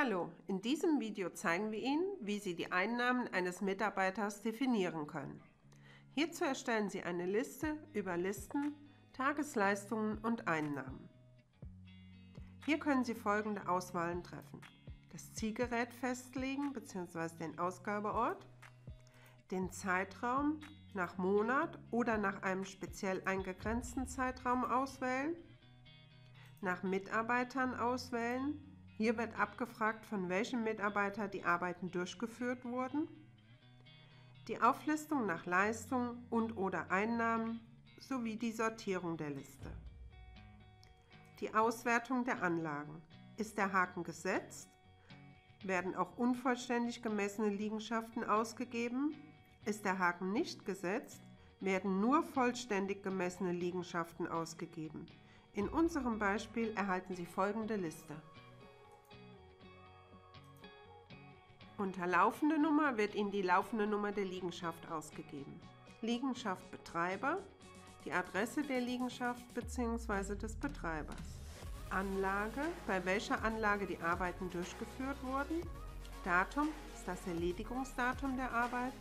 Hallo, in diesem Video zeigen wir Ihnen, wie Sie die Einnahmen eines Mitarbeiters definieren können. Hierzu erstellen Sie eine Liste über Listen, Tagesleistungen und Einnahmen. Hier können Sie folgende Auswahlen treffen: das Zielgerät festlegen bzw. den Ausgabeort, den Zeitraum nach Monat oder nach einem speziell eingegrenzten Zeitraum auswählen, nach Mitarbeitern auswählen. Hier wird abgefragt, von welchem Mitarbeiter die Arbeiten durchgeführt wurden, die Auflistung nach Leistung und/oder Einnahmen sowie die Sortierung der Liste. Die Auswertung der Anlagen. Ist der Haken gesetzt? Werden auch unvollständig gemessene Liegenschaften ausgegeben? Ist der Haken nicht gesetzt? Werden nur vollständig gemessene Liegenschaften ausgegeben. In unserem Beispiel erhalten Sie folgende Liste. Unter laufende Nummer wird Ihnen die laufende Nummer der Liegenschaft ausgegeben. Liegenschaft Betreiber, die Adresse der Liegenschaft bzw. des Betreibers. Anlage, bei welcher Anlage die Arbeiten durchgeführt wurden. Datum ist das Erledigungsdatum der Arbeit.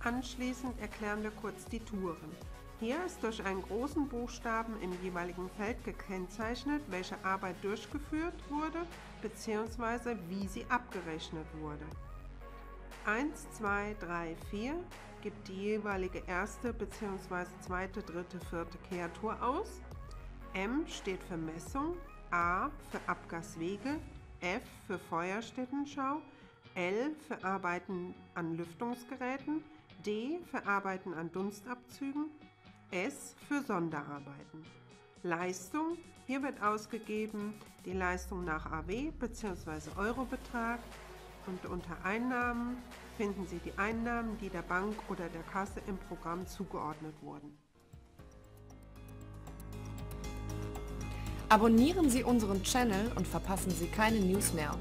Anschließend erklären wir kurz die Touren. Hier ist durch einen großen Buchstaben im jeweiligen Feld gekennzeichnet, welche Arbeit durchgeführt wurde bzw. wie sie abgerechnet wurde. 1, 2, 3, 4 gibt die jeweilige erste bzw. zweite, dritte, vierte Kehrtour aus. M steht für Messung, A für Abgaswege, F für Feuerstättenschau, L für Arbeiten an Lüftungsgeräten, D für Arbeiten an Dunstabzügen, S für Sonderarbeiten. Leistung, hier wird ausgegeben die Leistung nach AW bzw. Eurobetrag, und unter Einnahmen finden Sie die Einnahmen, die der Bank oder der Kasse im Programm zugeordnet wurden. Abonnieren Sie unseren Channel und verpassen Sie keine News mehr.